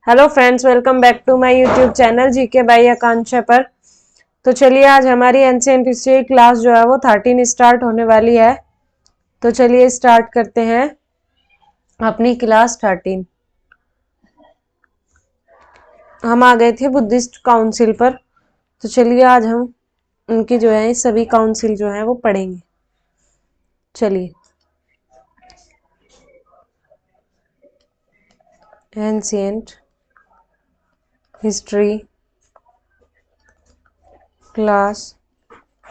Hello friends, welcome back to my YouTube channel GK by Akanksha पर। तो चलिए, आज हमारी एंशिएंट हिस्ट्री क्लास जो है वो 13 स्टार्ट होने वाली है। तो चलिए स्टार्ट करते हैं अपनी क्लास 13। हम आ गए थे बुद्धिस्ट काउंसिल पर। तो चलिए आज हम उनकी जो है सभी काउंसिल जो है वो पढ़ेंगे। चलिए, एंशिएंट हिस्ट्री क्लास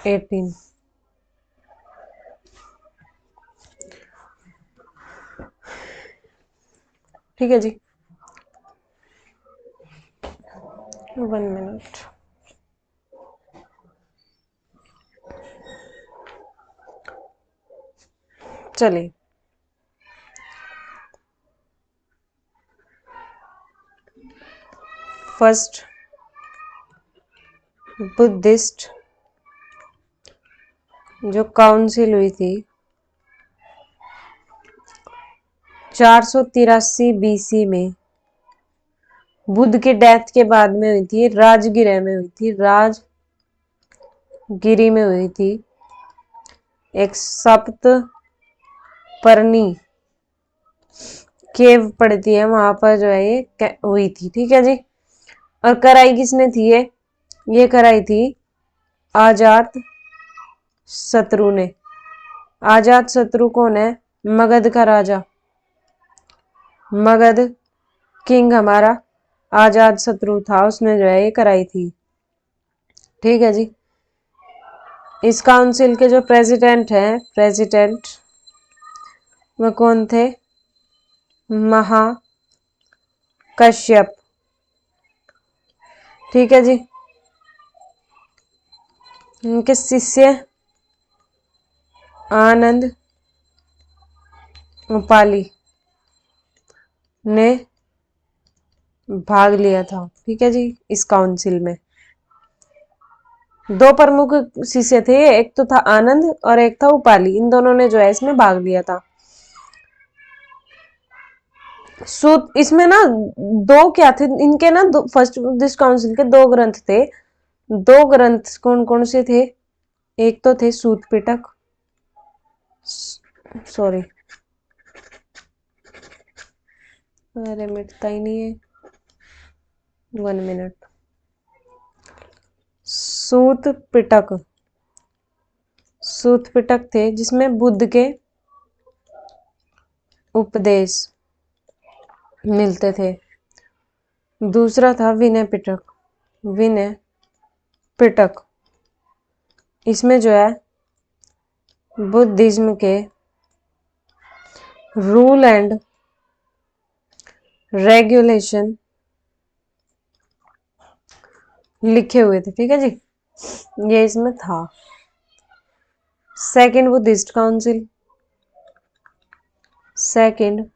18। ठीक है जी, 1 मिनट। चलिए, फर्स्ट बुद्धिस्ट जो काउंसिल हुई थी 483 बीसी में, बुद्ध के डेथ के बाद में हुई थी। राजगिर में हुई थी, राजगिरी में हुई थी। एक सप्त परनी केव पड़ती है, वहां पर जो है ये हुई थी। ठीक है जी। और कराई किसने थी? ये कराई थी आजात शत्रु ने। आजात शत्रु कौन है? मगध का राजा, मगध किंग हमारा आजाद शत्रु था, उसने जो है ये कराई थी। ठीक है जी। इस काउंसिल के जो प्रेसिडेंट हैं, प्रेसिडेंट वो कौन थे? महाकश्यप। ठीक है जी। इनके शिष्य आनंद उपाली ने भाग लिया था। ठीक है जी। इस काउंसिल में दो प्रमुख शिष्य थे, एक तो था आनंद और एक था उपाली। इन दोनों ने जो है इसमें भाग लिया था। इसमें ना दो क्या थे इनके ना, फर्स्ट बुद्धिस्ट काउंसिल के दो ग्रंथ थे। दो ग्रंथ कौन कौन से थे? एक तो थे सूत पिटक, सॉरी अरे मिटता ही नहीं है, 1 मिनट। सूत पिटक थे जिसमें बुद्ध के उपदेश मिलते थे। दूसरा था विनय पिटक। इसमें जो है बुद्धिज्म के रूल एंड रेगुलेशन लिखे हुए थे। ठीक है जी, ये इसमें था। Second Buddhist council, second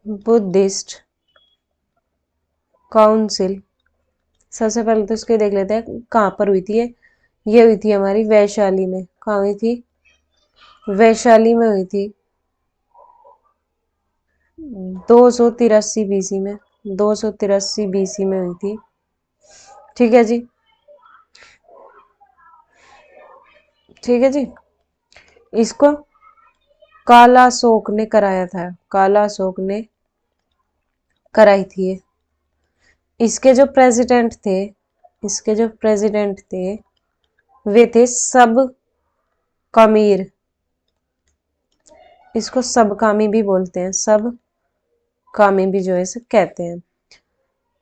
Buddhist council, सबसे पहले तो इसके देख लेते हैं कहाँ पर हुई थी। ये हुई थी हमारी वैशाली में। कहाँ हुई थी? वैशाली में हुई थी 283 बीसी में। 283 बीसी में हुई थी। ठीक है जी। ठीक है जी। इसको कालाशोक ने कराया था, कालाशोक ने कराई थी ये। इसके जो प्रेसिडेंट थे वे थे सब कामीर। इसको सब कामी भी बोलते हैं, सब कामी भी जो है इसे कहते हैं।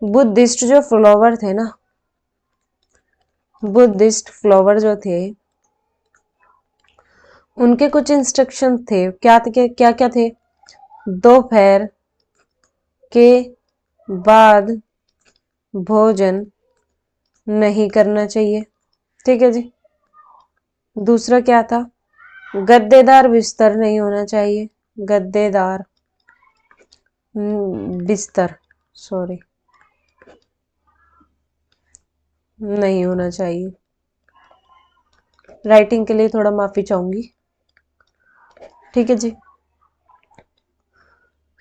बुद्धिस्ट जो फ्लावर थे ना, बुद्धिस्ट फ्लावर जो थे उनके कुछ इंस्ट्रक्शन थे। क्या क्या थे? दोपहर के बाद भोजन नहीं करना चाहिए। ठीक है जी। दूसरा क्या था? गद्देदार बिस्तर नहीं होना चाहिए। गद्देदार बिस्तर सॉरी नहीं होना चाहिए। राइटिंग के लिए थोड़ा माफी चाहूंगी। ठीक है जी।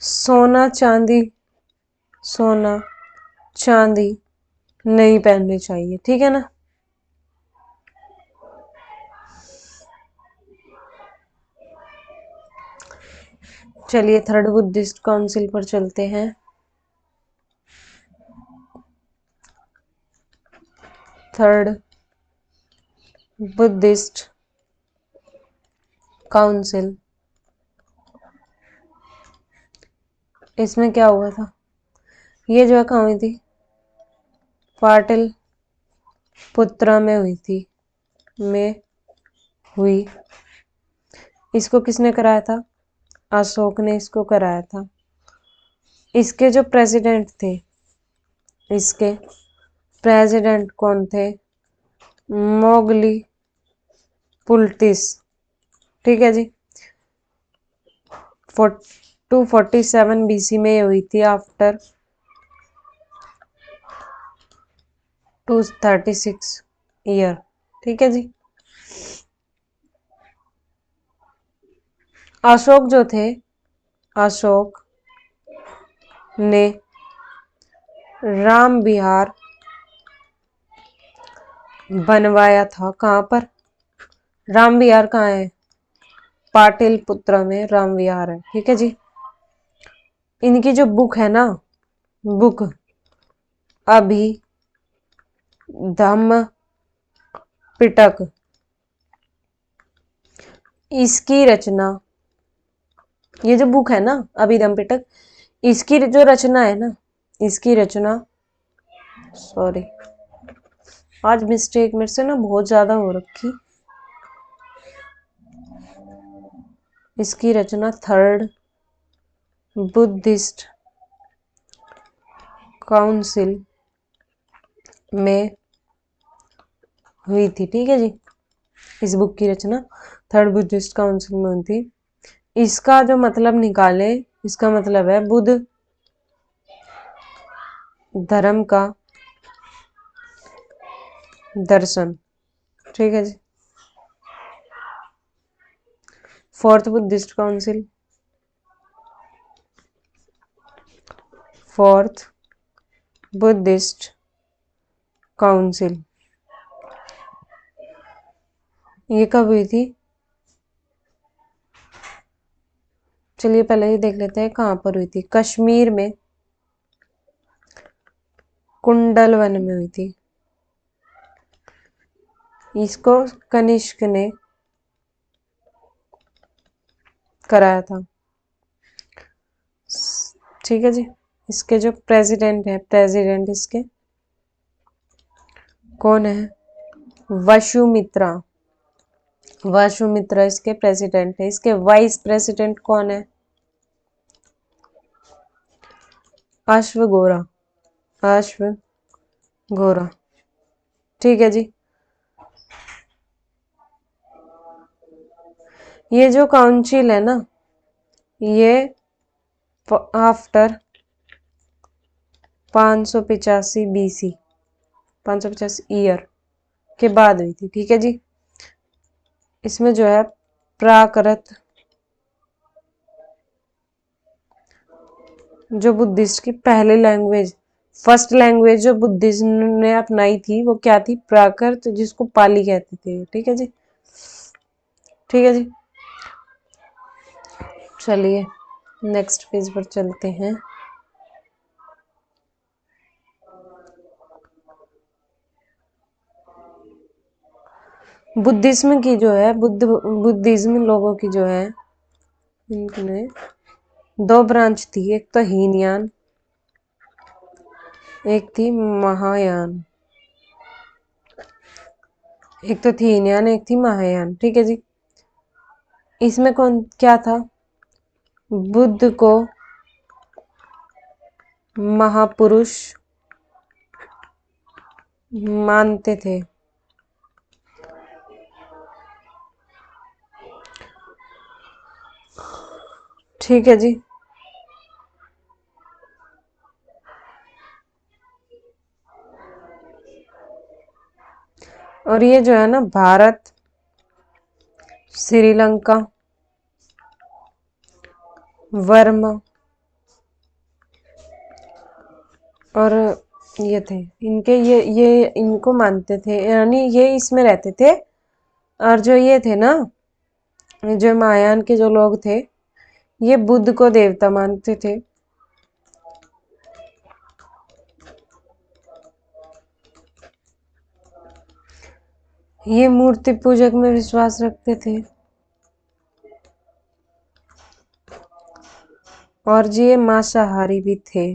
सोना चांदी सोना चांदी नहीं पहननी चाहिए, ठीक है ना। चलिए थर्ड बुद्धिस्ट काउंसिल पर चलते हैं। थर्ड बुद्धिस्ट काउंसिल, इसमें क्या हुआ था, ये जो है कहाँ हुई थी, पाटिल पुत्रा में हुई थी, में हुई। इसको किसने कराया था, अशोक ने इसको कराया था। इसके जो प्रेसिडेंट थे, इसके प्रेसिडेंट कौन थे, मोगली पुलटिस, ठीक है जी। 247 BC में हुई थी, आफ्टर 236 ईयर, ठीक है जी। अशोक जो थे, अशोक ने राम विहार बनवाया था। कहाँ पर, राम विहार कहाँ है, पाटिलपुत्र में राम विहार है, ठीक है जी। इनकी जो बुक है ना, बुक अभी धम्म पिटक, इसकी रचना, ये जो बुक है ना अभिधम पिटक, इसकी जो रचना है ना, इसकी रचना, सॉरी आज मिस्टेक मेरे से ना बहुत ज्यादा हो रखी, इसकी रचना थर्ड बुद्धिस्ट काउंसिल में हुई थी, ठीक है जी। इस बुक की रचना थर्ड बुद्धिस्ट काउंसिल में हुई थी। इसका जो मतलब निकाले, इसका मतलब है बुद्ध धर्म का दर्शन, ठीक है जी। Fourth Buddhist council, fourth Buddhist council, ये कब हुई थी, चलिए पहले ही देख लेते हैं कहाँ पर हुई थी। कश्मीर में कुंडलवन में हुई थी। इसको कनिष्क ने कराया था, ठीक है जी। इसके जो प्रेसिडेंट है, प्रेसिडेंट इसके कौन है, वसुमित्रा, वसुमित्रा इसके प्रेसिडेंट है। इसके वाइस प्रेसिडेंट कौन है, अश्वघोरा, अश्वघोरा, ठीक है जी। ये जो काउंसिल है ना, ये आफ्टर 585 BC, 585 ईयर के बाद हुई थी, ठीक है जी। इसमें जो है प्राकृत, जो बुद्धिस्ट की पहली लैंग्वेज, फर्स्ट लैंग्वेज जो बुद्धिज्म ने अपनाई थी वो क्या थी, प्राकृत, जिसको पाली कहते थे, ठीक है जी, ठीक है जी। चलिए नेक्स्ट पेज पर चलते हैं। बुद्धिज्म की जो है, बुद्धिज्म लोगों की जो है, इनमें दो ब्रांच थी, एक तो हीनयान, एक थी महायान, एक तो थी हीनयान, एक थी महायान, ठीक है जी। इसमें कौन क्या था, बुद्ध को महापुरुष मानते थे, ठीक है जी। और ये जो है ना, भारत, श्रीलंका, वर्मा, और ये थे इनके, ये इनको मानते थे, यानी ये इसमें रहते थे। और जो ये थे ना, जो महायान के जो लोग थे, ये बुद्ध को देवता मानते थे। ये मूर्ति पूजक में विश्वास रखते थे। और जी ये मांसाहारी भी थे।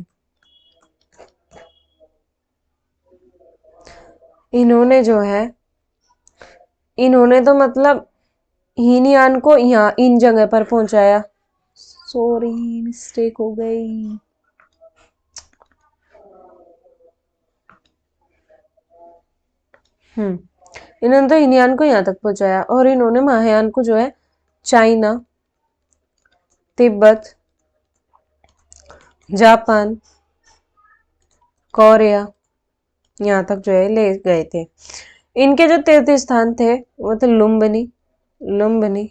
इन्होंने जो है, इन्होंने तो मतलब हीनयान को यहाँ इन जगह पर पहुंचाया। सॉरी, मिस्टेक हो गई। इन्होंने तो हीनयान को यहाँ तक पहुंचाया, और इन्होंने महायान को जो है चाइना, तिब्बत, जापान, कोरिया, यहाँ तक जो है ले गए थे। इनके जो तीर्थ स्थान थे वो थे लुम्बिनी, लुम्बिनी,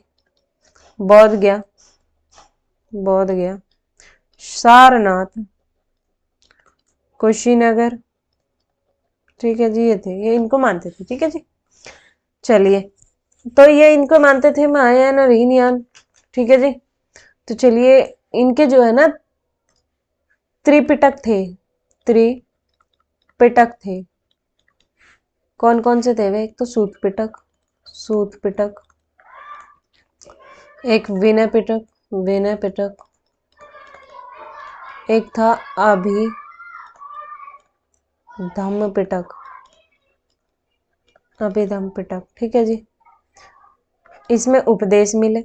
बोध गया, बोध गया, सारनाथ, कुशीनगर। ठीक है जी, ये थे, ये इनको मानते थे। ठीक है जी, चलिए, तो ये इनको मानते थे महायान और हीनयान। ठीक है जी, तो चलिए, इनके जो है ना त्रिपिटक थे, त्रिपिटक थे। कौन कौन से थे वे? एक तो सूत पिटक, सूत पिटक, एक विनय पिटक, विनय पिटक, एक था अभिधम्म पिटक, अभिधम्म पिटक। ठीक है जी, इसमें उपदेश मिले,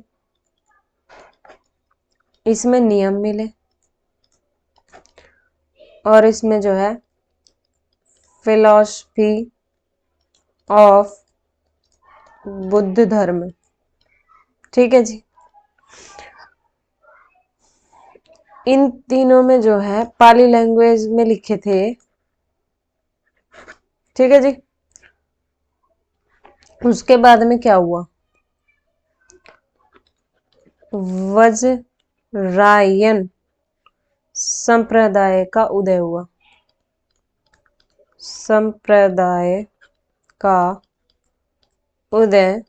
इसमें नियम मिले, और इसमें जो है फिलॉसफी ऑफ बुद्ध धर्म। ठीक है जी, इन तीनों में जो है पाली लैंग्वेज में लिखे थे। ठीक है जी, उसके बाद में क्या हुआ? वज्रायन संप्रदाय का उदय हुआ, संप्रदाय का उदय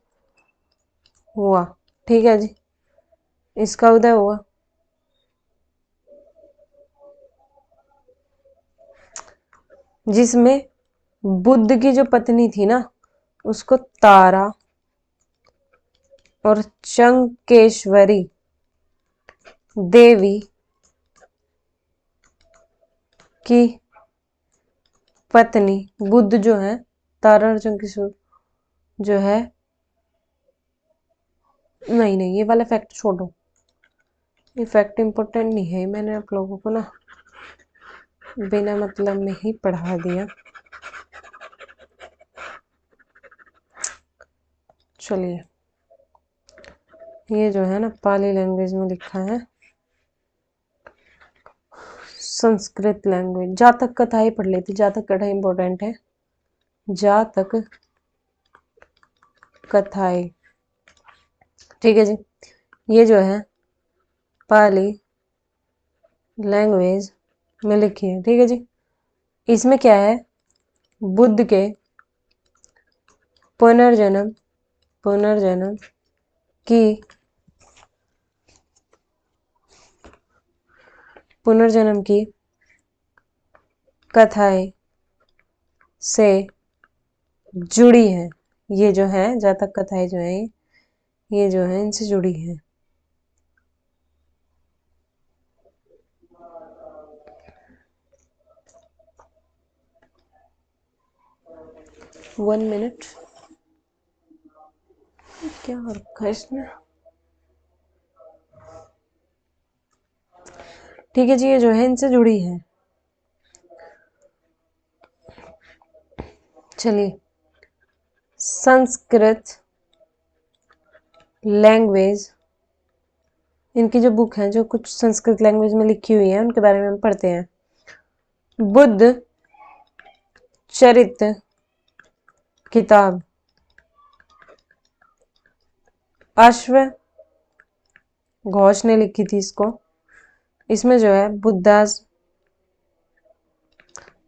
हुआ। ठीक है जी, इसका उदय हुआ। जिसमें बुद्ध की जो पत्नी थी ना, उसको तारा और चंकेश्वरी देवी की पत्नी बुद्ध जो है, तारा और चंकेश्वर जो है, नहीं नहीं, ये वाला फैक्ट छोड़ो, ये फैक्ट इंपॉर्टेंट नहीं है। मैंने आप लोगों को ना बिना मतलब में ही पढ़ा दिया। चलिए, ये जो है ना पाली लैंग्वेज में लिखा है, संस्कृत लैंग्वेज। जातक कथाएं पढ़ लेती, जातक कथा इंपॉर्टेंट है। जातक कथाएं, ठीक है जी, ये जो है पाली लैंग्वेज में लिखी है। ठीक है जी, इसमें क्या है? बुद्ध के पुनर्जन्म, पुनर्जन्म की, पुनर्जन्म की कथाएं से जुड़ी है। ये जो है जातक कथाएं जो है, ये जो है इनसे जुड़ी है। वन मिनट, क्या रखा है इसने? ठीक है जी, ये जो है इनसे जुड़ी है। चलिए, संस्कृत लैंग्वेज, इनकी जो बुक है, जो कुछ संस्कृत लैंग्वेज में लिखी हुई है, उनके बारे में हम पढ़ते हैं। बुद्ध चरित्र किताब, अश्व घोष ने लिखी थी इसको। इसमें जो है बुद्धास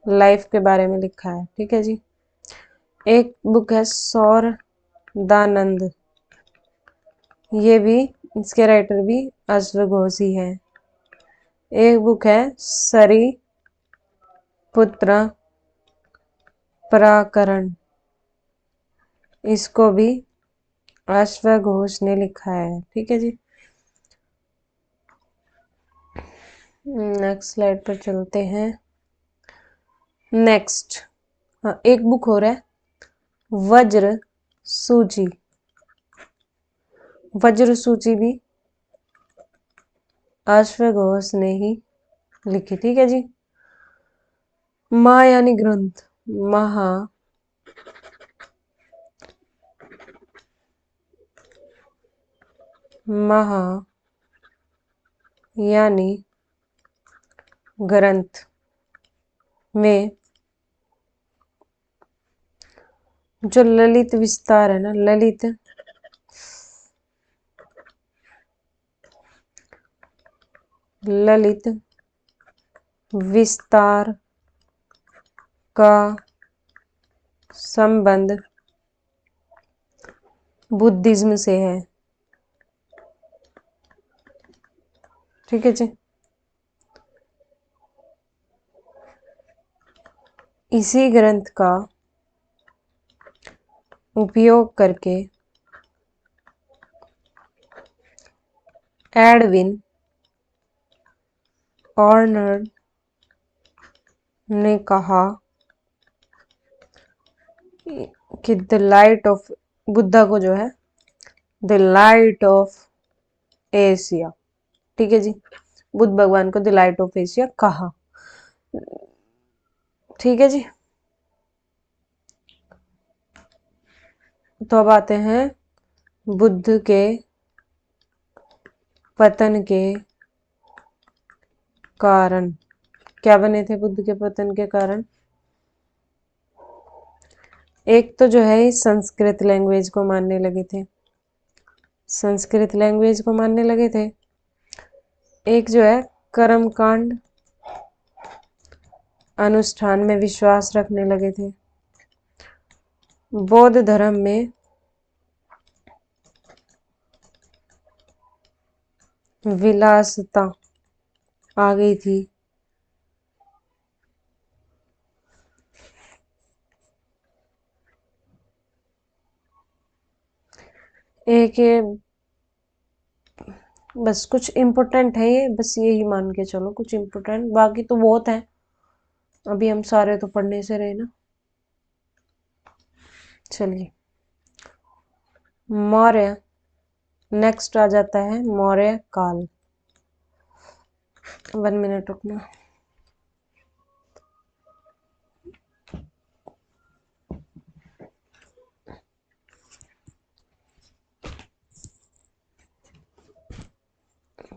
लाइफ के बारे में लिखा है। ठीक है जी। एक बुक है सौरदानंद, ये भी, इसके राइटर भी अश्वघोष ही है। एक बुक है सरी पुत्र प्राकरण, इसको भी अश्वघोष ने लिखा है। ठीक है जी। नेक्स्ट स्लाइड पर चलते हैं। नेक्स्ट, हाँ, एक बुक हो रहा है वज्र सूची। वज्र सूची भी अश्वघोष ने ही लिखी। ठीक है जी। माँ यानी ग्रंथ, महा महा यानी ग्रंथ में जो ललित विस्तार है ना, ललित विस्तार का संबंध बुद्धिज्म से है। ठीक है जी। इसी ग्रंथ का उपयोग करके एडविन ऑर्नर ने कहा कि द लाइट ऑफ बुद्धा को जो है द लाइट ऑफ एशिया। ठीक है जी। बुद्ध भगवान को द लाइट ऑफ एशिया कहा। ठीक है जी। तो अब आते हैं बुद्ध के पतन के कारण। क्या बने थे बुद्ध के पतन के कारण? एक तो जो है संस्कृत लैंग्वेज को मानने लगे थे, संस्कृत लैंग्वेज को मानने लगे थे। एक जो है कर्मकांड अनुष्ठान में विश्वास रखने लगे थे। बौद्ध धर्म में विलासिता आ गई थी। एक ये बस कुछ इम्पोर्टेंट है, ये बस यही मान के चलो कुछ इम्पोर्टेंट, बाकी तो बहुत है, अभी हम सारे तो पढ़ने से रहे ना। चलिए, मौर्य, नेक्स्ट आ जाता है मौर्य काल। 1 मिनट रुकना।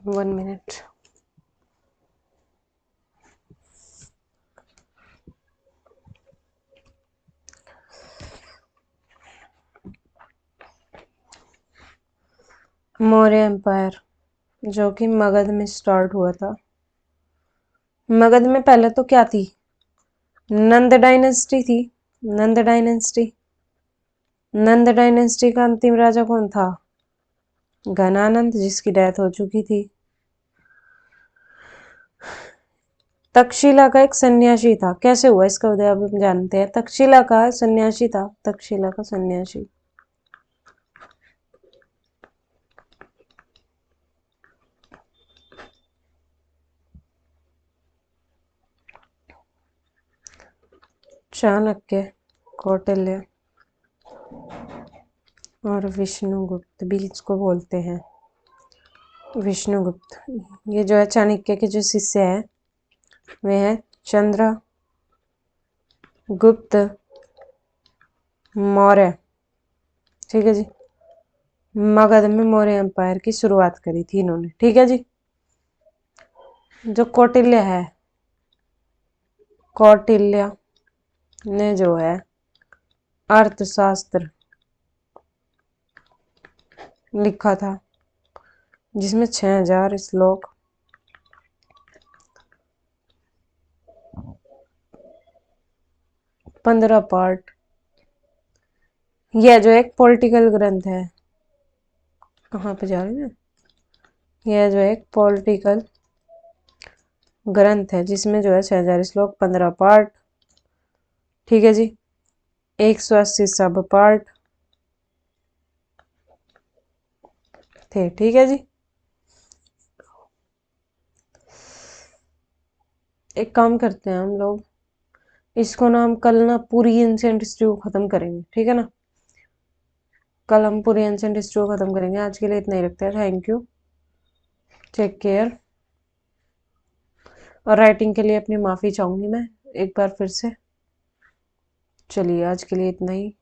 One minute. मौर्य एम्पायर जो कि मगध में स्टार्ट हुआ था। मगध में पहले तो क्या थी? नंद डायनेस्टी थी। नंद डायनेस्टी, नंद डायनेस्टी का अंतिम राजा कौन था? घनानंद, जिसकी डेथ हो चुकी थी। तक्षशिला का एक सन्यासी था, कैसे हुआ इसका उदय अब हम जानते हैं। तक्षशिला का सन्यासी था, तक्षशिला का सन्यासी। चाणक्य, कौटिल्य और विष्णुगुप्त भी इसको बोलते हैं। विष्णुगुप्त, ये जो है चाणक्य के जो शिष्य है वे है चंद्रगुप्त मौर्य। ठीक है जी। मगध में मौर्य एम्पायर की शुरुआत करी थी इन्होंने। ठीक है जी। जो कौटिल्य है, कौटिल्य ने जो है अर्थशास्त्र लिखा था, जिसमें 6000 श्लोक 15 पार्ट। यह जो एक पॉलिटिकल ग्रंथ है, कहाँ पे जा रही है, यह जो एक पॉलिटिकल ग्रंथ है जिसमें जो है 6000 श्लोक, 15 पार्ट, ठीक है जी, 180 सब पार्ट थे, ठीक है जी। एक काम करते हैं हम लोग, इसको ना हम कल ना पूरी एंशिएंट हिस्ट्री को खत्म करेंगे, ठीक है ना। कल हम पूरी एंशिएंट हिस्ट्री को खत्म करेंगे। आज के लिए इतना ही रखते हैं। Thank you, take care. और राइटिंग के लिए अपनी माफी चाहूंगी मैं एक बार फिर से। चलिए आज के लिए इतना ही।